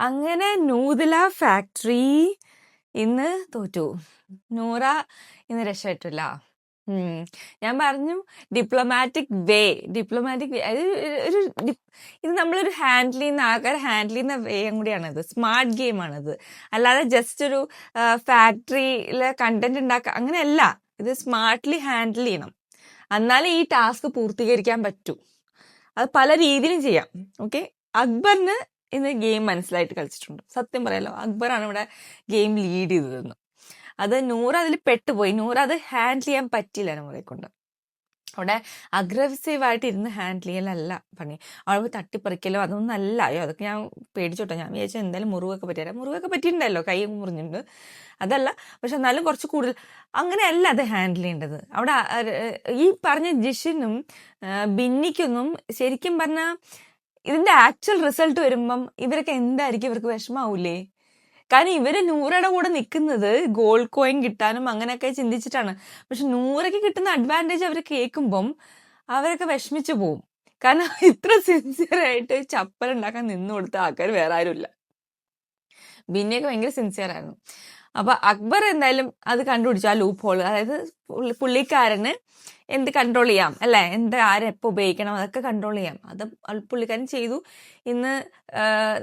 അങ്ങനെ നൂതല ഫാക്ടറി ഇന്ന് തോറ്റു. നൂറ ഇന്ന് രക്ഷപ്പെട്ടില്ല. ഞാൻ പറഞ്ഞു ഡിപ്ലോമാറ്റിക് വേ അത് ഒരു ഇത് നമ്മളൊരു ഹാൻഡിൽ ചെയ്യുന്ന ആൾക്കാരെ ഹാൻഡിൽ ചെയ്യുന്ന വേയും കൂടിയാണിത്. സ്മാർട്ട് ഗെയിമാണിത്. അല്ലാതെ ജസ്റ്റ് ഒരു ഫാക്ടറിയിലെ കണ്ടന്റ് ഉണ്ടാക്കുക അങ്ങനെയല്ല. ഇത് സ്മാർട്ട്ലി ഹാൻഡിൽ ചെയ്യണം, എന്നാലേ ഈ ടാസ്ക് പൂർത്തീകരിക്കാൻ പറ്റൂ. അത് പല രീതിയിലും ചെയ്യാം. ഓക്കെ, അക്ബറിന് ഇന്ന് ഗെയിം മനസ്സിലായിട്ട് കളിച്ചിട്ടുണ്ട്. സത്യം പറയാലോ, അക്ബറാണ് ഇവിടെ ഗെയിം ലീഡ് ചെയ്തതെന്ന്. അത് നൂറ് അതിൽ പെട്ടുപോയി. നൂറ് അത് ഹാൻഡിൽ ചെയ്യാൻ പറ്റില്ല നൂറെ കൊണ്ട്. അവിടെ അഗ്രസീവായിട്ട് ഇരുന്ന് ഹാൻഡിൽ ചെയ്യലല്ല പണി. അവിടെ തട്ടിപ്പറിക്കലോ അതൊന്നും അല്ല. അയ്യോ, അതൊക്കെ ഞാൻ പേടിച്ചോട്ടോ. ഞാൻ വിചാരിച്ചാൽ എന്തായാലും മുറിവൊക്കെ പറ്റിയിട്ടുണ്ടല്ലോ, കൈ മുറിഞ്ഞിട്ടുണ്ട്, അതല്ല. പക്ഷെ എന്നാലും കുറച്ച് കൂടുതൽ അങ്ങനെയല്ല അത് ഹാൻഡിൽ ചെയ്യേണ്ടത്. അവിടെ ഈ പറഞ്ഞ ജിഷിനും ബിന്നിക്കൊന്നും ശരിക്കും പറഞ്ഞാൽ ഇതിന്റെ ആക്ച്വൽ റിസൾട്ട് വരുമ്പം ഇവരൊക്കെ എന്തായിരിക്കും, ഇവർക്ക് വിഷമാവൂലേ? കാരണം ഇവര് നൂറയുടെ കൂടെ നിൽക്കുന്നത് ഗോൾഡ് കോയിൻ കിട്ടാനും അങ്ങനെയൊക്കെ ചിന്തിച്ചിട്ടാണ്. പക്ഷെ നൂറയ്ക്ക് കിട്ടുന്ന അഡ്വാൻറ്റേജ് അവർ കേൾക്കുമ്പം അവരൊക്കെ വിഷമിച്ചു പോവും. കാരണം ഇത്ര സിൻസിയറായിട്ട് ചപ്പൽ ഉണ്ടാക്കാൻ നിന്നു കൊടുത്ത ആൾക്കാർ വേറെ ആരുമില്ല. ബിന്നിയൊക്കെ ഭയങ്കര സിൻസിയർ ആയിരുന്നു. അപ്പൊ അക്ബർ എന്തായാലും അത് കണ്ടുപിടിച്ചു, ആ ലൂപ്പ് ഹോൾ. അതായത് പുള്ളിക്കാരന് എന്ത് കൺട്രോൾ ചെയ്യാം അല്ലെ, ആരെപ്പോൾ ഉപയോഗിക്കണം അതൊക്കെ കൺട്രോൾ ചെയ്യാം. അത് പുള്ളിക്കാരൻ ചെയ്തു. ഇന്ന്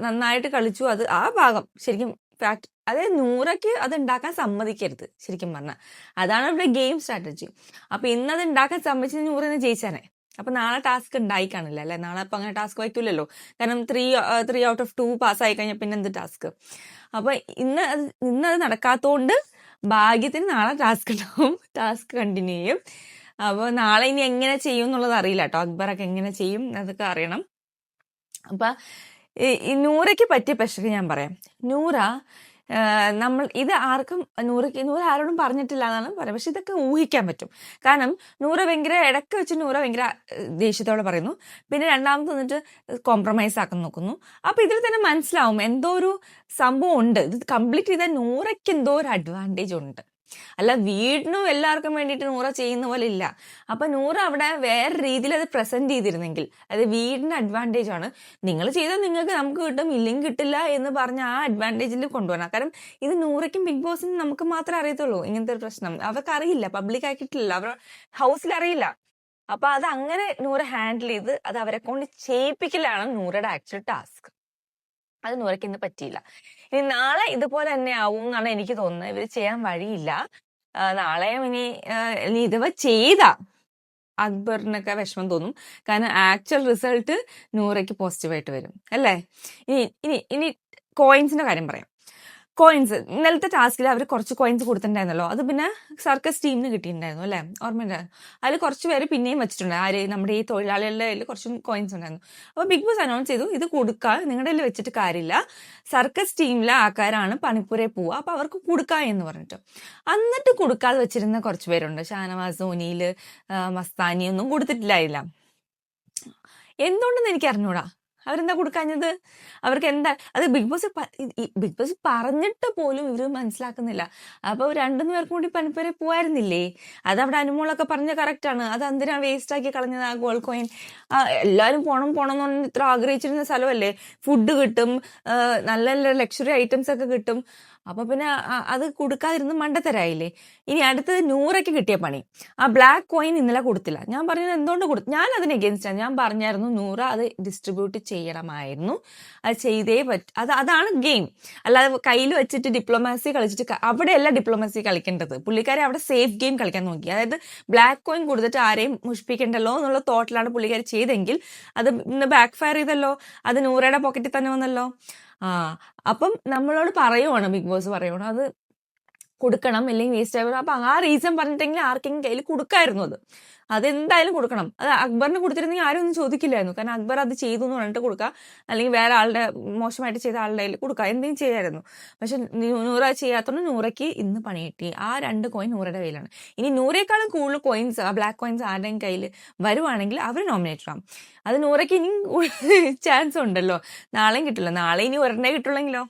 നന്നായിട്ട് കളിച്ചു. അത് ആ ഭാഗം ശരിക്കും ഫാക്ട്. അതായത് നൂറയ്ക്ക് അത് ഉണ്ടാക്കാൻ സമ്മതിക്കരുത് ശരിക്കും പറഞ്ഞാൽ. അതാണ് ഇവിടെ ഗെയിം സ്ട്രാറ്റജി. അപ്പൊ ഇന്നത് ഉണ്ടാക്കാൻ സമ്മതിച്ച് നൂറിനെ ജയിച്ചാനെ. അപ്പൊ നാളെ ടാസ്ക് ഉണ്ടായി കാണില്ല അല്ലെ. നാളെ അപ്പൊ അങ്ങനെ ടാസ്ക് വയ്ക്കില്ലല്ലോ. കാരണം 3 out of 2 പാസ്സായി കഴിഞ്ഞാൽ പിന്നെ എന്ത് ടാസ്ക്? അപ്പൊ ഇന്നത് നടക്കാത്തോണ്ട് ഭാഗ്യത്തിന് നാളെ ടാസ്ക് ഉണ്ടാവും. ടാസ്ക് കണ്ടിന്യൂ ചെയ്യും. അപ്പോൾ നാളെ ഇനി എങ്ങനെ ചെയ്യും എന്നുള്ളത് അറിയില്ല കേട്ടോ. അക്ബറൊക്കെ എങ്ങനെ ചെയ്യും അതൊക്കെ അറിയണം. അപ്പൊ ഈ നൂറയ്ക്ക് പറ്റിയ പ്രശ്നം ഞാൻ പറയാം. നൂറ നമ്മൾ ഇത് ആർക്കും നൂറ ആരോടും പറഞ്ഞിട്ടില്ല എന്നാണ് പറയുന്നത്. പക്ഷെ ഇതൊക്കെ ഊഹിക്കാൻ പറ്റും. കാരണം നൂറ ഭയങ്കര ഇടയ്ക്ക് വെച്ച് നൂറ ഭയങ്കര ദേഷ്യത്തോടെ പറയുന്നു. പിന്നെ രണ്ടാമത് വന്നിട്ട് കോംപ്രമൈസ് ആക്കാൻ നോക്കുന്നു. അപ്പൊ ഇതിൽ തന്നെ മനസ്സിലാവും എന്തോ ഒരു സംഭവം ഉണ്ട്. ഇത് കംപ്ലീറ്റ് ചെയ്താൽ നൂറയ്ക്ക് എന്തോ ഒരു അഡ്വാൻറ്റേജ് ഉണ്ട്. അല്ല വീടിനും എല്ലാവർക്കും വേണ്ടിയിട്ട് നൂറ ചെയ്യുന്ന പോലെ ഇല്ല. അപ്പൊ നൂറ അവിടെ വേറെ രീതിയിൽ അത് പ്രസന്റ് ചെയ്തിരുന്നെങ്കിൽ, അത് വീടിന് അഡ്വാൻറ്റേജ് ആണ്, നിങ്ങൾ ചെയ്താൽ നിങ്ങൾക്ക് നമുക്ക് കിട്ടും, ഇല്ലെങ്കിൽ കിട്ടില്ല എന്ന് പറഞ്ഞ ആ അഡ്വാൻറ്റേജിൽ കൊണ്ടുപോകണം. കാരണം ഇത് നൂറയ്ക്കും ബിഗ് ബോസിനും നമുക്ക് മാത്രമേ അറിയത്തുള്ളൂ ഇങ്ങനത്തെ ഒരു പ്രശ്നം. അവർക്ക് അറിയില്ല, പബ്ലിക് ആക്കിയിട്ടില്ല, അവരുടെ ഹൗസിൽ അറിയില്ല. അപ്പൊ അത് അങ്ങനെ നൂറ ഹാൻഡിൽ ചെയ്ത് അത് അവരെ കൊണ്ട് ചെയ്യിപ്പിക്കലാണ് നൂറയുടെ ആക്ച്വൽ ടാസ്ക്. അത് നൂറയ്ക്ക് ഇന്ന് പറ്റിയില്ല. ഇനി നാളെ ഇതുപോലെ തന്നെ ആവും എന്നാണ് എനിക്ക് തോന്നുന്നത്. ഇവർ ചെയ്യാൻ വഴിയില്ല. നാളെയും ഇനി ഇതുവ ചെയ്ത അക്ബറിനൊക്കെ വിഷമം തോന്നും. കാരണം ആക്ച്വൽ റിസൾട്ട് നൂറയ്ക്ക് പോസിറ്റീവായിട്ട് വരും അല്ലേ. ഇനി കോയിൻസിന്റെ കാര്യം പറയാം. കോയിൻസ് ഇന്നലത്തെ ടാസ്കിൽ അവർ കുറച്ച് കോയിൻസ് കൊടുത്തിട്ടുണ്ടായിരുന്നല്ലോ. അത് പിന്നെ സർക്കസ് ടീമിന് കിട്ടിയിട്ടുണ്ടായിരുന്നു അല്ലേ, ഓർമ്മയുണ്ടായിരുന്നു. അതിൽ കുറച്ച് പേര് പിന്നെയും വെച്ചിട്ടുണ്ട്. നമ്മുടെ ഈ തൊഴിലാളികളുടെ കയ്യിൽ കുറച്ചും കോയിൻസ് ഉണ്ടായിരുന്നു. അപ്പോൾ ബിഗ് ബോസ് അനൗൺസ് ചെയ്തു, ഇത് കൊടുക്കുക, നിങ്ങളുടെ കയ്യിൽ വെച്ചിട്ട് കാര്യമില്ല, സർക്കസ് ടീമിലെ ആൾക്കാരാണ് പണിപ്പുരയിൽ പോവുക, അപ്പൊ അവർക്ക് കൊടുക്കുക എന്ന് പറഞ്ഞിട്ട്. എന്നിട്ട് കൊടുക്കാതെ വെച്ചിരുന്ന കുറച്ച് പേരുണ്ട്. ഷാനവാസ്, സോനിയിൽ, മസ്താനി ഒന്നും കൊടുത്തിട്ടില്ലായില്ല. എന്തുകൊണ്ടെന്ന് എനിക്ക് അറിഞ്ഞൂടാ. അവരെന്താ കൊടുക്കാഞ്ഞത്? അവർക്ക് എന്താ അത്? ബിഗ് ബോസ് പറഞ്ഞിട്ട് പോലും ഇവർ മനസ്സിലാക്കുന്നില്ല. അപ്പൊ 2 പേർക്കും കൂടി പണിപ്പുര പോവായിരുന്നില്ലേ? അത് അവിടെ അനുമോളൊക്കെ പറഞ്ഞ കറക്റ്റ് ആണ്. അത് എന്തിനാ വേസ്റ്റ് ആക്കി കളഞ്ഞത് ആ ഗോൾഡ് കോയിൻ? എല്ലാവരും പോണം എന്ന് പറഞ്ഞ് ഇത്ര ആഗ്രഹിച്ചിരുന്ന സ്ഥലമല്ലേ. ഫുഡ് കിട്ടും, നല്ല നല്ല ലക്ഷറി ഐറ്റംസ് ഒക്കെ കിട്ടും. അപ്പൊ പിന്നെ അത് കൊടുക്കാതിരുന്ന് മണ്ടത്തരായില്ലേ. ഇനി അടുത്തത് നൂറയ്ക്ക് കിട്ടിയ പണി, ആ ബ്ലാക്ക് കോയിൻ ഇന്നലെ കൊടുത്തില്ല. ഞാൻ പറഞ്ഞത് എന്തുകൊണ്ട് കൊടുത്തു? ഞാൻ അതിന് എഗെയിൻസ്റ്റാണ്. ഞാൻ പറഞ്ഞായിരുന്നു നൂറ അത് ഡിസ്ട്രിബ്യൂട്ട് ചെയ്യണമായിരുന്നു, അത് ചെയ്തേ അതാണ് ഗെയിം. അല്ലാതെ കയ്യിൽ വെച്ചിട്ട് ഡിപ്ലോമാസി കളിച്ചിട്ട് അവിടെയല്ല ഡിപ്ലോമാസി കളിക്കേണ്ടത്. പുള്ളിക്കാരി അവിടെ സേഫ് ഗെയിം കളിക്കാൻ നോക്കി. അതായത് ബ്ലാക്ക് കോയിൻ കൊടുത്തിട്ട് ആരെയും മുഷിപ്പിക്കണ്ടല്ലോ എന്നുള്ള തോട്ടിലാണ് പുള്ളിക്കാരി ചെയ്തെങ്കിൽ അത് ഇന്ന് ബാക്ക് ഫയർ ചെയ്തല്ലോ. അത് നൂറയുടെ പോക്കറ്റിൽ തന്നെ വന്നല്ലോ. അപ്പം നമ്മളോട് പറയുവാണ്, ബിഗ് ബോസ് പറയുവാണ് അത് കൊടുക്കണം, അല്ലെങ്കിൽ വേസ്റ്റ് ആയി. അപ്പൊ ആ റീസൺ പറഞ്ഞിട്ടെങ്കിൽ ആർക്കെങ്കിലും കയ്യിൽ കൊടുക്കായിരുന്നു. അതെന്തായാലും കൊടുക്കണം. അത് അക്ബറിന് കൊടുത്തിരുന്നെങ്കിൽ ആരും ഒന്നും ചോദിക്കില്ലായിരുന്നു. കാരണം അക്ബർ അത് ചെയ്തു എന്ന് പറഞ്ഞിട്ട് കൊടുക്കുക, അല്ലെങ്കിൽ വേറെ ആളുടെ മോശമായിട്ട് ചെയ്ത ആളുടെ കയ്യിൽ കൊടുക്കുക, എന്തെങ്കിലും ചെയ്യായിരുന്നു. പക്ഷെ നൂറ ചെയ്യാത്തോണ്ട് നൂറയ്ക്ക് ഇന്ന് പണി കിട്ടി. ആ 2 കോയിൻ നൂറയുടെ കയ്യിലാണ്. ഇനി നൂറേക്കാളും കൂടുതൽ കോയിൻസ്, ആ ബ്ലാക്ക് കോയിൻസ് ആരുടെയും കയ്യിൽ വരുവാണെങ്കിൽ അവർ നോമിനേറ്റ് ആവും. അത് നൂറയ്ക്ക് ഇനി ചാൻസ് ഉണ്ടല്ലോ. നാളെയും കിട്ടില്ല. നാളെ ഇനി ഒരെണ്ണേ കിട്ടുള്ളെങ്കിലോ.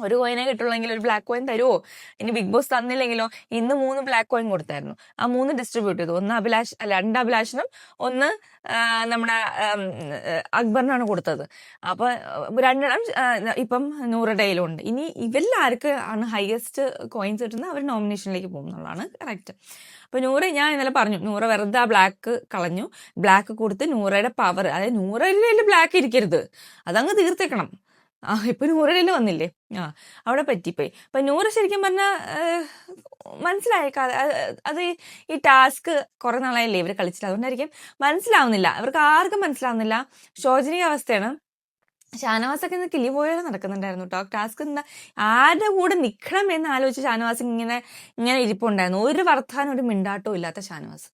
ഒരു കോയിനെ കിട്ടുള്ളെങ്കിൽ ഒരു ബ്ലാക്ക് കോയിൻ തരുമോ? ഇനി ബിഗ് ബോസ് തന്നില്ലെങ്കിലോ? ഇന്ന് 3 ബ്ലാക്ക് കോയിൻ കൊടുത്തായിരുന്നു. ആ 3 ഡിസ്ട്രിബ്യൂട്ട് ചെയ്തു. ഒന്ന് രണ്ട് അഭിലാഷിനും ഒന്ന് നമ്മുടെ അക്ബറിനാണ് കൊടുത്തത്. അപ്പൊ 2 ഇപ്പം 100 ഡേയിലുണ്ട്. ഇനി ഇവരിൽ ആർക്ക് ആണ് ഹയസ്റ്റ് കോയിൻസ് കിട്ടുന്നത് അവർ നോമിനേഷനിലേക്ക് പോകും എന്നുള്ളതാണ് കറക്റ്റ്. അപ്പൊ 100 ഞാൻ ഇന്നലെ പറഞ്ഞു, 100 വെറുതെ ആ ബ്ലാക്ക് കളഞ്ഞു, ബ്ലാക്ക് കൊടുത്ത് 100യുടെ പവർ, അതായത് 100 ബ്ലാക്ക് ഇരിക്കരുത്, അതങ്ങ് തീർത്തേക്കണം. ഇപ്പൊ 100 വന്നില്ലേ, അവിടെ പറ്റിപ്പോയി. അപ്പൊ 100 ശരിക്കും പറഞ്ഞാൽ മനസ്സിലായ അത് ഈ ടാസ്ക് കുറെ നാളായില്ലേ ഇവര് കളിച്ചില്ല, അതുകൊണ്ടായിരിക്കും മനസ്സിലാവുന്നില്ല, ഇവർക്ക് ആർക്കും മനസ്സിലാവുന്നില്ല. ശോചനീയ അവസ്ഥയാണ്. ഷാനവാസൊക്കെ ഇന്ന് കിളി പോലെ നടക്കുന്നുണ്ടായിരുന്നു കേട്ടോ. ടാസ്ക് എന്താ, ആരുടെ കൂടെ നിൽക്കണം എന്ന് ആലോചിച്ച് ഷാനവാസ് ഇങ്ങനെ ഇരിപ്പുണ്ടായിരുന്നു. ഒരു വർത്താനം ഒരു മിണ്ടാട്ടവും ഇല്ലാത്ത ഷാനവാസ്.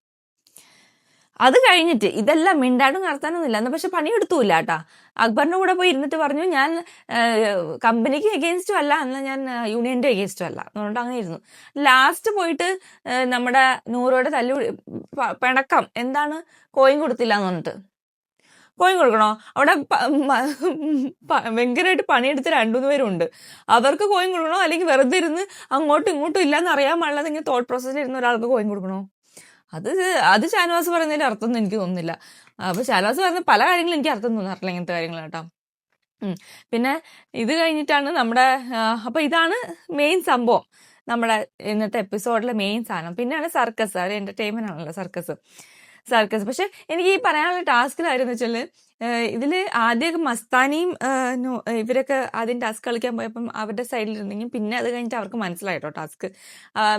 അത് കഴിഞ്ഞിട്ട് ഇതെല്ലാം മിണ്ടാടും നടത്താനൊന്നും ഇല്ല, എന്നാൽ പക്ഷെ പണിയെടുത്തൂല്ല കേട്ടാ. അക്ബറിന്റെ കൂടെ പോയി ഇരുന്നിട്ട് പറഞ്ഞു, ഞാൻ കമ്പനിക്ക് എഗെയിൻസ്റ്റും അല്ല, എന്നാൽ ഞാൻ യൂണിയന്റെ എഗെയിൻസ്റ്റും അല്ല, അതുകൊണ്ട് അങ്ങനെ ഇരുന്നു. ലാസ്റ്റ് പോയിട്ട് നമ്മുടെ 100യുടെ പിണക്കം എന്താണ്, കോയിൻ കൊടുത്തില്ല എന്ന് പറഞ്ഞിട്ട്. കോയിൻ കൊടുക്കണോ? അവിടെ ഭയങ്കരമായിട്ട് പണിയെടുത്ത് 2-3 പേരുണ്ട്, അവർക്ക് കോയിൻ കൊടുക്കണോ? അല്ലെങ്കിൽ വെറുതെ ഇരുന്ന് അങ്ങോട്ടും ഇങ്ങോട്ടും ഇല്ലാന്ന് അറിയാൻ പാടില്ലാതെ ഇങ്ങനെ തോട്ട് പ്രോസസ്സിൽ ഇരുന്ന ഒരാൾക്ക് കോയിൻ കൊടുക്കണോ? അത് ഷാനവാസ് പറയുന്നതിന്റെ അർത്ഥമൊന്നും എനിക്ക് തോന്നുന്നില്ല. അപ്പൊ ഷാനവാസ് പറയുന്ന പല കാര്യങ്ങളും എനിക്ക് അർത്ഥം തോന്നാറില്ല, ഇങ്ങനത്തെ കാര്യങ്ങൾ കേട്ടോ. പിന്നെ ഇത് കഴിഞ്ഞിട്ടാണ് നമ്മുടെ അപ്പൊ ഇതാണ് മെയിൻ സംഭവം, നമ്മുടെ ഇന്നത്തെ എപ്പിസോഡിലെ മെയിൻ സാധനം. പിന്നെയാണ് സർക്കസ്, ഒരു എന്റർടൈൻമെന്റ് ആണല്ലോ സർക്കസ്. പക്ഷെ എനിക്ക് ഈ പറയാനുള്ള ടാസ്കിലായിരുന്നു വെച്ചാല്, ഇതില് ആദ്യമൊക്കെ മസ്താനിയും ഇവരൊക്കെ ആദ്യം ടാസ്ക് കളിക്കാൻ പോയപ്പം അവരുടെ സൈഡിൽ ഇരുന്നെങ്കിൽ പിന്നെ അത് കഴിഞ്ഞിട്ട് അവർക്ക് മനസ്സിലായിട്ടോ ടാസ്ക്.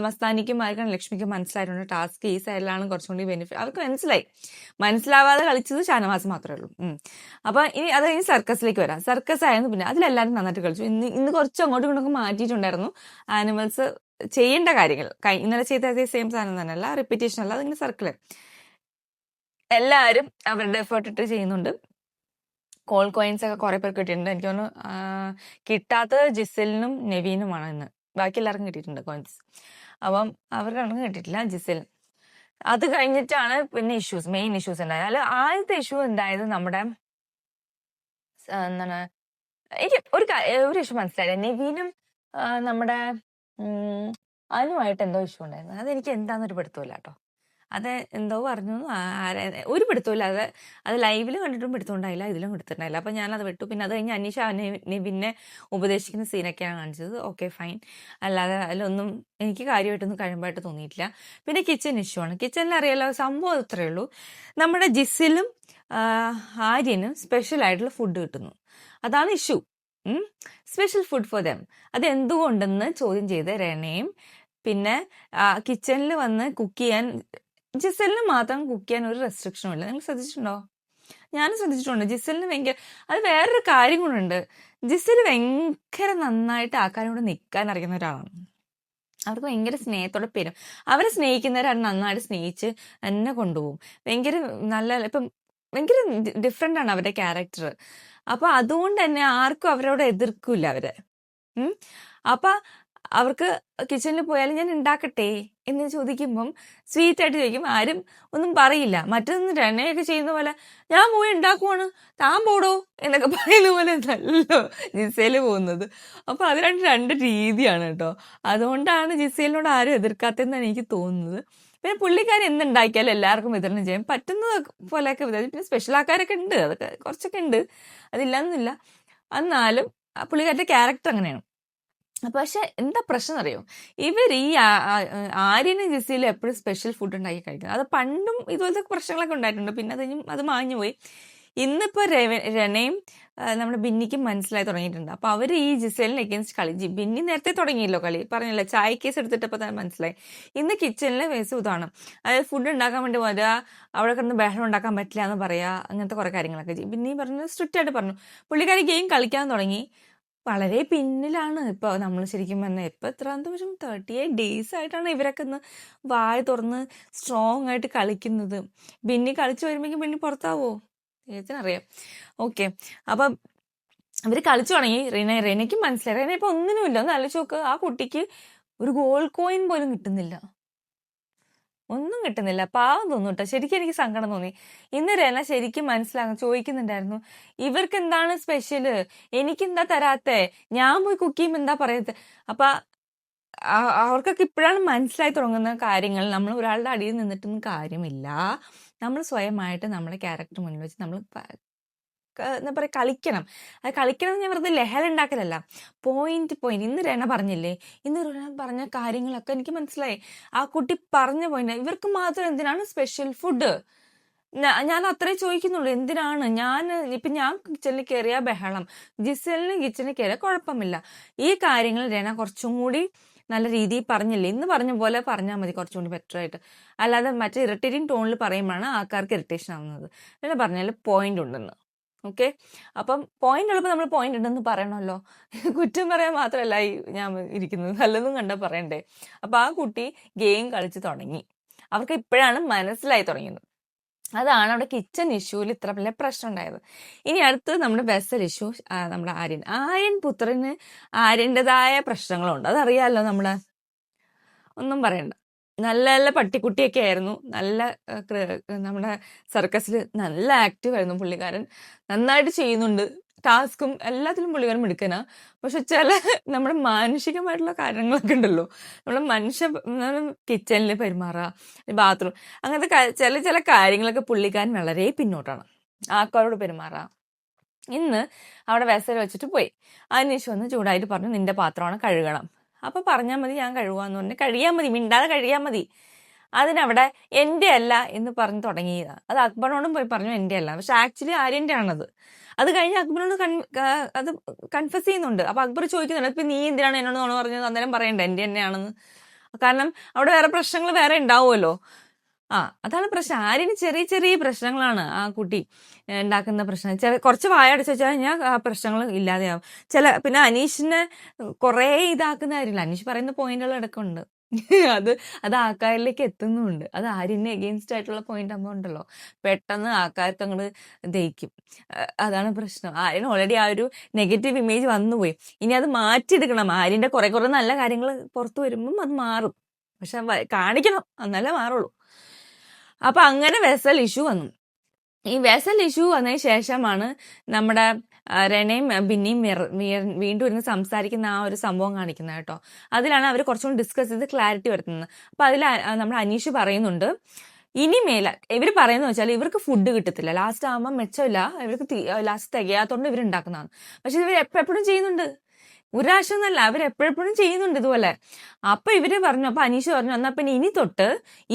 മസ്താനിക്കും ആർക്കാണ് ലക്ഷ്മിക്കും മനസ്സിലായിട്ടുണ്ട് ടാസ്ക് ഈ സൈഡിലാണ് കുറച്ചും കൂടി ബെനിഫിറ്റ്, അവർക്ക് മനസ്സിലാവാതെ കളിച്ചത് ഷാനവാസ് മാത്രമേ ഉള്ളൂ. അപ്പൊ ഇനി അത് കഴിഞ്ഞ് സർക്കസിലേക്ക് വരാം. സർക്കസ് ആയിരുന്നു, പിന്നെ അതിലെല്ലാവരും നന്നായിട്ട് കളിച്ചു. ഇന്ന് കുറച്ച് അങ്ങോട്ടും ഇങ്ങോട്ടും മാറ്റിയിട്ടുണ്ടായിരുന്നു ആനിമൽസ് ചെയ്യേണ്ട കാര്യങ്ങൾ. ഇന്നലെ ചെയ്ത അതേ സെയിം സാധനം തന്നെയല്ല, റിപ്പീറ്റേഷൻ അല്ല, അതിങ്ങനെ സർക്കിൾ. എല്ലാവരും അവരുടെ എഫേർട്ട് ഇട്ട് ചെയ്യുന്നുണ്ട്. കോൾ കോയിൻസ് ഒക്കെ കുറെ പേർക്ക് കിട്ടിയിട്ടുണ്ട്. എനിക്ക് തോന്നുന്നു കിട്ടാത്തത് ജിസലിനും നെവീനുമാണ് ഇന്ന്, ബാക്കി എല്ലാവർക്കും കിട്ടിയിട്ടുണ്ട് കോയിൻസ്. അപ്പം അവർക്കാണെങ്കിൽ കിട്ടിയിട്ടില്ല, ജിസൽ. അത് കഴിഞ്ഞിട്ടാണ് പിന്നെ മെയിൻ ഇഷ്യൂസ് ഉണ്ടായത്. അല്ല, ആദ്യത്തെ ഇഷ്യൂ ഉണ്ടായത് നമ്മുടെ എന്താണ്, എനിക്ക് ഒരു ഇഷ്യൂ മനസ്സിലായില്ല. നെവീനും നമ്മുടെ അനുമായിട്ട് എന്തോ ഇഷ്യൂ ഉണ്ടായിരുന്നു, അതെനിക്ക് എന്താണെന്നൊരു പിടുത്തമില്ല കേട്ടോ. അത് എന്തോ പറഞ്ഞു, ഒരു പിടുത്തമില്ല. അത് ലൈവില് കണ്ടിട്ടും പിടുത്തമുണ്ടായില്ല, ഇതിലും പിടുത്തുണ്ടായില്ല. അപ്പൊ ഞാനത് വിട്ടു. പിന്നെ അത് കഴിഞ്ഞ് അനീഷ നെവിനെ ഉപദേശിക്കുന്ന സീനൊക്കെയാണ് കാണിച്ചത്. Okay, fine. അല്ലാതെ അതിലൊന്നും എനിക്ക് കാര്യമായിട്ടൊന്നും കഴിയുമ്പോഴായിട്ട് തോന്നിയിട്ടില്ല. പിന്നെ കിച്ചൺ ഇഷ്യൂ ആണ്. കിച്ചണിൽ അറിയാലോ, സംഭവം ഇത്രയേ ഉള്ളൂ. നമ്മുടെ ജിസിലും ആര്യനും സ്പെഷ്യൽ ആയിട്ടുള്ള ഫുഡ് കിട്ടുന്നു, അതാണ് issue. Special food for them. അത് എന്തുകൊണ്ടെന്ന് ചോദ്യം ചെയ്ത് രണയും പിന്നെ കിച്ചണിൽ വന്ന് കുക്ക് ചെയ്യാൻ ജിസലിന് മാത്രം കുക്ക് ചെയ്യാൻ ഒരു റെസ്ട്രിക്ഷനും ഇല്ല. നിങ്ങൾ ശ്രദ്ധിച്ചിട്ടുണ്ടോ? ഞാൻ ശ്രദ്ധിച്ചിട്ടുണ്ട്. ജിസലിന് ഭയങ്കര, അത് വേറൊരു കാര്യം കൊണ്ടുണ്ട്, ജിസൽ ഭയങ്കര നന്നായിട്ട് ആ കാര്യം കൂടെ നിൽക്കാൻ അറിയുന്ന ഒരാളാണ്. അവർക്ക് ഭയങ്കര സ്നേഹത്തോടെ പേരും, അവരെ സ്നേഹിക്കുന്നവരാണ് നന്നായിട്ട് സ്നേഹിച്ച് എന്നെ കൊണ്ടുപോകും. ഭയങ്കര നല്ല, ഇപ്പം ഭയങ്കര ഡിഫറെന്റ് ആണ് അവരുടെ ക്യാരക്ടർ. അപ്പൊ അതുകൊണ്ട് തന്നെ ആർക്കും അവരോട് എതിർക്കില്ല അവര്. അപ്പൊ അവർക്ക് കിച്ചണിൽ പോയാലും ഞാൻ ഉണ്ടാക്കട്ടെ എന്ന് ചോദിക്കുമ്പം സ്വീറ്റ് ആയിട്ട് ചോദിക്കും, ആരും ഒന്നും പറയില്ല. മറ്റൊന്ന് രണയൊക്കെ ചെയ്യുന്ന പോലെ ഞാൻ പോയി ഉണ്ടാക്കുവാണ്, താൻ പോടോ എന്നൊക്കെ പറയുന്ന പോലെ നല്ല ജിസേല് പോകുന്നത്. അപ്പൊ അത് രണ്ട് രീതിയാണ് കേട്ടോ. അതുകൊണ്ടാണ് ജിസേലിനോട് ആരും എതിർക്കാത്തതെന്നാണ് എനിക്ക് തോന്നുന്നത്. പിന്നെ പുള്ളിക്കാരൻ എന്തുണ്ടാക്കിയാലും എല്ലാവർക്കും വിതരണം ചെയ്യാൻ പറ്റുന്ന പോലെയൊക്കെ വിതരണം. പിന്നെ സ്പെഷ്യൽ ആൾക്കാരൊക്കെ ഉണ്ട്, അതൊക്കെ കുറച്ചൊക്കെ ഉണ്ട്, അതില്ലാന്നില്ല. എന്നാലും പുള്ളിക്കാരുടെ ക്യാരക്ടർ അങ്ങനെയാണ്. പക്ഷെ എന്താ പ്രശ്നം അറിയോ, ഇവർ ഈ ആര്യനും ജിസിയിലും എപ്പോഴും സ്പെഷ്യൽ ഫുഡ് ഉണ്ടാക്കി കഴിക്കുന്നത്. അത് പണ്ടും ഇതുപോലത്തെ പ്രശ്നങ്ങളൊക്കെ ഉണ്ടായിട്ടുണ്ട്, പിന്നെ അത് മാഞ്ഞു പോയി. ഇന്നിപ്പോ രണയും നമ്മുടെ ബിന്നിക്കും മനസ്സിലായി തുടങ്ങിയിട്ടുണ്ട്. അപ്പൊ അവർ ഈ ജിസേലിന് എഗൻസ്റ്റ് കളി, ബിന്നി നേരത്തെ തുടങ്ങിയല്ലോ കളി, പറഞ്ഞില്ല, ചായ കേസ് എടുത്തിട്ടപ്പോൾ തന്നെ മനസ്സിലായി. ഇന്ന് കിച്ചണിലെ വേസ് ഇതാണ്, അതായത് ഫുഡ് ഉണ്ടാക്കാൻ വേണ്ടി വരിക, അവിടെ കിടന്ന് ബഹളം ഉണ്ടാക്കാൻ പറ്റില്ല എന്ന് പറയാ, അങ്ങനത്തെ കുറെ കാര്യങ്ങളൊക്കെ. ബിന്നി പറഞ്ഞു, സ്ട്രിക്റ്റ് ആയിട്ട് പറഞ്ഞു. പുള്ളിക്കാരി ഗെയിം കളിക്കാൻ തുടങ്ങി, വളരെ പിന്നിലാണ് ഇപ്പൊ നമ്മൾ ശരിക്കും പറഞ്ഞാൽ. ഇപ്പൊ എത്രാമത്തെ വർഷം, 38 days ആയിട്ടാണ് ഇവരൊക്കെ ഒന്ന് വായ തുറന്ന് സ്ട്രോങ് ആയിട്ട് കളിക്കുന്നത്. ബിന്നി കളിച്ചു വരുമ്പോഴേക്കും ബിന്നി പുറത്താവോ അറിയാം. ഓക്കെ, അപ്പം ഇവര് കളിച്ചു തുടങ്ങി. റെനയ്ക്ക് മനസ്സിലായി, റെന ഇപ്പൊ ഒന്നിനുമില്ല. ഒന്ന് ആലോചിച്ച് നോക്ക്, ആ കുട്ടിക്ക് ഒരു ഗോൾഡ് കോയിൻ പോലും കിട്ടുന്നില്ല. ഒന്നും കിട്ടുന്നില്ല. പാവം തോന്നും കേട്ടോ. ശരിക്കും എനിക്ക് സങ്കടം തോന്നി. ഇന്ന് രേന ശരിക്കും ചോദിക്കുന്നുണ്ടായിരുന്നു, ഇവർക്ക് എന്താണ് സ്പെഷ്യല്, എനിക്കെന്താ തരാത്തെ, ഞാൻ പോയി കുക്ക് ചെയ്യുമ്പോൾ എന്താ പറയത്തെ. അപ്പൊ അവർക്കൊക്കെ ഇപ്പോഴാണ് മനസ്സിലായി തുടങ്ങുന്ന കാര്യങ്ങൾ. നമ്മൾ ഒരാളുടെ അടിയിൽ നിന്നിട്ടൊന്നും കാര്യമില്ല. നമ്മൾ സ്വയമായിട്ട് നമ്മുടെ ക്യാരക്ടർ മുന്നിൽ വെച്ച് നമ്മൾ എന്താ പറയുക, കളിക്കണം. അത് കളിക്കണം എന്ന് ഞാൻ വെറുതെ ലഹള ഉണ്ടാക്കലല്ല, പോയിന്റ്. ഇന്ന് രേണ പറഞ്ഞില്ലേ, ഇന്ന് രേണ പറഞ്ഞ കാര്യങ്ങളൊക്കെ എനിക്ക് മനസ്സിലായി. ആ കുട്ടി പറഞ്ഞ പോയിന്റ്, ഇവർക്ക് മാത്രം എന്തിനാണ് സ്പെഷ്യൽ ഫുഡ്? ഞാൻ അത്രേ ചോദിക്കുന്നുള്ളൂ. എന്തിനാണ്? ഞാൻ കിച്ചണിൽ കയറിയ ബഹളം, ജിസലിന് കിച്ചണിൽ കയറിയ കുഴപ്പമില്ല. ഈ കാര്യങ്ങൾ രേണ കുറച്ചും കൂടി നല്ല രീതിയിൽ പറഞ്ഞില്ലേ, ഇന്ന് പറഞ്ഞ പോലെ പറഞ്ഞാൽ മതി, കുറച്ചും കൂടി ബെറ്റർ ആയിട്ട്. അല്ലാതെ മറ്റേ ഇറിറ്റേറ്റിംഗ് ടോണിൽ പറയുമ്പോഴാണ് ആൾക്കാർക്ക് ഇറിറ്റേഷൻ ആവുന്നത്. രേണ പറഞ്ഞാൽ പോയിന്റ് ഉണ്ടെന്ന്. ഓക്കെ, അപ്പം പോയിന്റ് ഉള്ളപ്പോൾ നമ്മൾ പോയിന്റ് ഉണ്ടെന്ന് പറയണമല്ലോ. കുറ്റം പറയാൻ മാത്രമല്ല ഞാൻ ഇരിക്കുന്നത്, നല്ലതും കണ്ടാൽ പറയണ്ടേ. അപ്പൊ ആ കുട്ടി ഗെയിം കളിച്ച് തുടങ്ങി. അവർക്ക് ഇപ്പോഴാണ് മനസ്സിലായി തുടങ്ങിയത്. അതാണ് അവിടെ കിച്ചൺ ഇഷ്യൂവിൽ ഇത്ര വലിയ പ്രശ്നം ഉണ്ടായത്. ഇനി അടുത്ത് നമ്മുടെ വെസൽ ഇഷ്യൂ. നമ്മുടെ ആര്യൻ പുത്രന് ആര്യൻ്റെതായ പ്രശ്നങ്ങളുണ്ട്, അതറിയാമല്ലോ. ഒന്നും പറയണ്ട, നല്ല നല്ല പട്ടിക്കുട്ടിയൊക്കെ ആയിരുന്നു. നമ്മുടെ സർക്കസിൽ നല്ല ആക്റ്റീവ് ആയിരുന്നു പുള്ളിക്കാരൻ. നന്നായിട്ട് ചെയ്യുന്നുണ്ട്, ടാസ്കും എല്ലാത്തിലും പുള്ളിക്കാരൻ മിടുക്കനാ. പക്ഷെ നമ്മുടെ മാനുഷികമായിട്ടുള്ള കാര്യങ്ങളൊക്കെ ഉണ്ടല്ലോ, നമ്മുടെ കിച്ചണിൽ പെരുമാറുക, ബാത്റൂം, അങ്ങനത്തെ ചില കാര്യങ്ങളൊക്കെ പുള്ളിക്കാരൻ വളരെ പിന്നോട്ടാണ്. ആൾക്കാരോട് പെരുമാറുക. ഇന്ന് അവിടെ വെസൽ വെച്ചിട്ട് പോയി. അതിനുശേഷം വന്ന് ചൂടായിട്ട് പറഞ്ഞു, നിന്റെ പാത്രമാണ്, കഴുകണം. അപ്പൊ പറഞ്ഞാൽ മതി, ഞാൻ കഴുകാന്ന് പറഞ്ഞു. കഴിയാൻ മതി, മിണ്ടാതെ കഴിയാൻ മതി. അതിനവിടെ എൻ്റെ അല്ല എന്ന് പറഞ്ഞ് തുടങ്ങിയതാണ്. അത് അക്ബറിനോടും പോയി പറഞ്ഞു എൻ്റെ അല്ല, പക്ഷെ ആക്ച്വലി ആര്യൻ്റെ ആണത്. അത് കഴിഞ്ഞ് അക്ബറിനോട് അത് കൺഫസ് ചെയ്യുന്നുണ്ട്. അപ്പൊ അക്ബർ ചോദിക്കുന്നുണ്ട്, ഇപ്പൊ നീ എന്തിനാണ് എന്നോട് നോണ പറഞ്ഞത്, അന്നേരം പറയണ്ട എൻ്റെ തന്നെയാണെന്ന്. കാരണം അവിടെ വേറെ പ്രശ്നങ്ങൾ വേറെ ഉണ്ടാവുമല്ലോ. അതാണ് പ്രശ്നം. ആര്യന് ചെറിയ ചെറിയ പ്രശ്നങ്ങളാണ് ആ കുട്ടി ഉണ്ടാക്കുന്ന പ്രശ്നം. കുറച്ച് വായടച്ച് വെച്ചാൽ കഴിഞ്ഞാൽ ആ പ്രശ്നങ്ങൾ ഇല്ലാതെയാവും. പിന്നെ അനീഷിനെ കുറേ ഇതാക്കുന്ന കാര്യമില്ല. അനീഷ് പറയുന്ന പോയിന്റുകൾ ഇടയ്ക്കുണ്ട്. അത് ആൾക്കാരിലേക്ക് എത്തുന്നുമുണ്ട്. അത് ആര്യന് എഗെയിൻസ്റ്റ് ആയിട്ടുള്ള പോയിന്റ് ആകുമ്പോൾ ഉണ്ടല്ലോ, പെട്ടെന്ന് ആൾക്കാർക്ക് അങ്ങോട്ട് ദഹിക്കും. അതാണ് പ്രശ്നം. ആര്യൻ ഓൾറെഡി ആ ഒരു നെഗറ്റീവ് ഇമേജ് വന്നുപോയി. ഇനി അത് മാറ്റിയെടുക്കണം. ആര്യന്റെ കുറെ നല്ല കാര്യങ്ങൾ പുറത്തു വരുമ്പം അത് മാറും. പക്ഷെ കാണിക്കണം, എന്നാലേ മാറുള്ളൂ. അപ്പൊ അങ്ങനെ വെസൽ ഇഷ്യൂ വന്നു. ഈ വെസൽ ഇഷ്യൂ വന്നതിന് ശേഷമാണ് നമ്മുടെ റെനയും ബിന്നിയും വീണ്ടും ഇരുന്ന് സംസാരിക്കുന്ന ആ ഒരു സംഭവം കാണിക്കുന്നത് കേട്ടോ. അതിലാണ് അവർ കുറച്ചും കൂടി ഡിസ്കസ് ചെയ്ത് ക്ലാരിറ്റി വരുത്തുന്നത്. അപ്പൊ അതിൽ നമ്മുടെ അനീഷ് പറയുന്നുണ്ട്, ഇനി മേല ഇവർ പറയുന്നത് വെച്ചാൽ ഇവർക്ക് ഫുഡ് കിട്ടത്തില്ല, ലാസ്റ്റ് ആകുമ്പോൾ മെച്ചമില്ല, ഇവർക്ക് ലാസ്റ്റ് തികയാത്തോണ്ട് ഇവർ ഉണ്ടാക്കുന്നതാണ്. പക്ഷെ ഇവർ എപ്പോഴും ചെയ്യുന്നുണ്ട്, ഒരു പ്രാവശ്യം എന്നല്ല, അവരെപ്പോഴും ചെയ്യുന്നുണ്ട് ഇതുപോലെ. അപ്പൊ ഇവര് പറഞ്ഞു, അപ്പൊ അനീഷ് പറഞ്ഞു, എന്നാ പിന്നെ ഇനി തൊട്ട്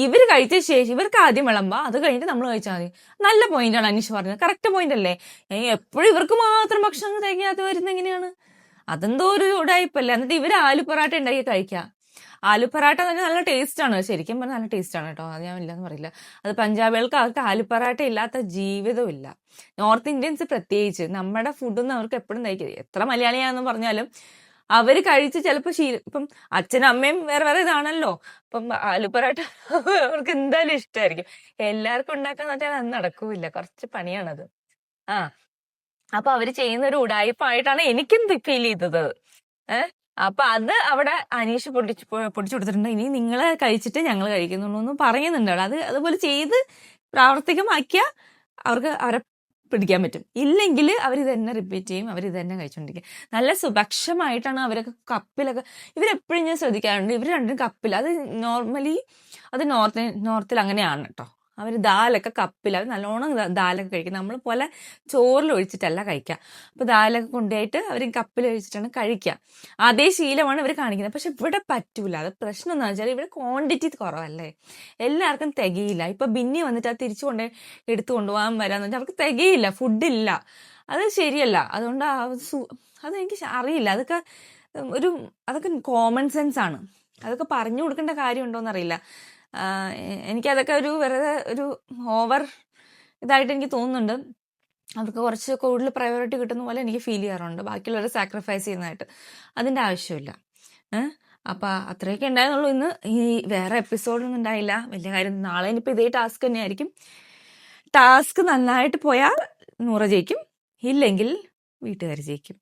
ഇവര് കഴിച്ച ശേഷം ഇവർക്ക് ആദ്യം വിളമ്പാ, അത് കഴിഞ്ഞിട്ട് നമ്മൾ കഴിച്ചാൽ മതി. നല്ല പോയിന്റാണ് അനീഷ് പറഞ്ഞത്, കറക്റ്റ് പോയിന്റ് അല്ലേ. എപ്പോഴും ഇവർക്ക് മാത്രം ഭക്ഷണം തികയാതെ വരുന്ന എങ്ങനെയാണ്? അതെന്തോ ഒരു ഉടായിപ്പല്ലേ. എന്നിട്ട് ഇവര് ആലു പൊറാട്ട ഉണ്ടാക്കി കഴിക്കാം. ആലു പൊറാട്ട തന്നെ നല്ല ടേസ്റ്റ് ആണ്, ശരിക്കും പറഞ്ഞാൽ നല്ല ടേസ്റ്റ് ആണ് കേട്ടോ, അത് ഞാൻ ഇല്ലെന്ന് പറയില്ല. അത് പഞ്ചാബികൾക്ക് അവർക്ക് ആലു പൊറാട്ട ഇല്ലാത്ത ജീവിതമില്ല. നോർത്ത് ഇന്ത്യൻസ് പ്രത്യേകിച്ച് നമ്മുടെ ഫുഡൊന്നും അവർക്ക് എപ്പോഴും കഴിക്കില്ല. എത്ര മലയാളിയാണെന്ന് പറഞ്ഞാലും അവര് കഴിച്ച് ചിലപ്പോൾ ഇപ്പം അച്ഛനും അമ്മയും വേറെ വേറെ ഇതാണല്ലോ. അപ്പം ആലു പൊറാട്ട അവർക്ക് എന്തായാലും ഇഷ്ടമായിരിക്കും. എല്ലാവർക്കും ഉണ്ടാക്കാൻ പറ്റാൻ അത് നടക്കൂല, കുറച്ച് പണിയാണത്. അപ്പൊ അവര് ചെയ്യുന്ന ഒരു ഉടായ്പായിട്ടാണ് എനിക്കും ഫീൽ ചെയ്തത്. അപ്പൊ അത് അവിടെ അനീഷ് പൊടിച്ചു കൊടുത്തിട്ടുണ്ട്. ഇനി നിങ്ങളെ കഴിച്ചിട്ട് ഞങ്ങൾ കഴിക്കുന്നുള്ളൂ എന്ന് പറയുന്നുണ്ട്. അത് അതുപോലെ ചെയ്ത് പ്രാവർത്തികമാക്കിയാൽ അവരെ പിടിക്കാൻ പറ്റും. ഇല്ലെങ്കിൽ അവരിത് തന്നെ റിപ്പീറ്റ് ചെയ്യും, അവരിത് തന്നെ കഴിച്ചുകൊണ്ടിരിക്കും. നല്ല സുഭക്ഷമായിട്ടാണ് അവരൊക്കെ കപ്പിലൊക്കെ. ഇവരെപ്പോഴും ഞാൻ ശ്രദ്ധിക്കാറുണ്ട്, ഇവർ രണ്ടും കപ്പിൽ. അത് നോർമലി അത് നോർത്തിൽ അങ്ങനെയാണ് കേട്ടോ. അവർ ദാലൊക്കെ കപ്പിൽ, അവർ നല്ലോണം ദാലൊക്കെ കഴിക്കും. നമ്മൾ പോലെ ചോറിൽ ഒഴിച്ചിട്ടല്ല കഴിക്കുക. അപ്പോൾ ദാലൊക്കെ കൊണ്ടുപോയിട്ട് അവർ കപ്പിൽ ഒഴിച്ചിട്ടാണ് കഴിക്കുക. അതേ ശീലമാണ് ഇവർ കാണിക്കുന്നത്. പക്ഷെ ഇവിടെ പറ്റൂല. അത് പ്രശ്നം എന്താണെന്ന് വെച്ചാൽ ഇവിടെ ക്വാണ്ടിറ്റി കുറവല്ലേ, എല്ലാവർക്കും തികയില്ല. ഇപ്പൊ ബിന്നി വന്നിട്ട് അത് തിരിച്ചു എടുത്തു കൊണ്ടുപോകാൻ വരാന്ന് വെച്ചാൽ അവർക്ക് തികയില്ല, ഫുഡില്ല. അത് ശരിയല്ല. അതുകൊണ്ട് അതെനിക്ക് അറിയില്ല. അതൊക്കെ കോമൺ സെൻസ് ആണ്. അതൊക്കെ പറഞ്ഞു കൊടുക്കേണ്ട കാര്യമുണ്ടോയെന്നറിയില്ല. എനിക്കതൊക്കെ വെറുതെ ഒരു ഓവർ ഇതായിട്ട് എനിക്ക് തോന്നുന്നുണ്ട്. അവർക്ക് കുറച്ച് കൂടുതൽ പ്രയോറിറ്റി കിട്ടുന്ന പോലെ എനിക്ക് ഫീൽ ചെയ്യാറുണ്ട്, ബാക്കിയുള്ളവരെ സാക്രിഫൈസ് ചെയ്യുന്നതായിട്ട്. അതിൻ്റെ ആവശ്യമില്ല. അപ്പം അത്രയൊക്കെ ഉണ്ടായിരുന്നുള്ളൂ ഇന്ന്. ഈ വേറെ എപ്പിസോഡൊന്നും ഉണ്ടായില്ല, വലിയ കാര്യം. നാളെ ഇനിയിപ്പോൾ ഇതേ ടാസ്ക് തന്നെയായിരിക്കും. ടാസ്ക് നന്നായിട്ട് പോയാൽ നൂറ ജയിക്കും, ഇല്ലെങ്കിൽ വീട്ടുകാർ ജയിക്കും.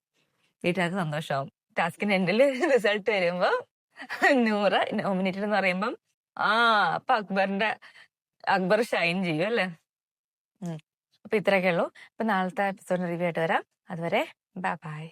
വീട്ടുകാർക്ക് സന്തോഷമാവും. ടാസ്കിൻ്റെ എൻഡിൽ റിസൾട്ട് വരുമ്പോൾ നൂറ നോമിനേറ്റഡ് എന്ന് പറയുമ്പം ആ അപ്പൊ അക്ബർ ഷൈൻ ചെയ്യും അല്ലേ. അപ്പൊ ഇത്രയൊക്കെ ഉള്ളൂ. അപ്പൊ നാളത്തെ എപ്പിസോഡിന് റിവ്യൂ ആയിട്ട് വരാം. അതുവരെ ബൈ ബൈ.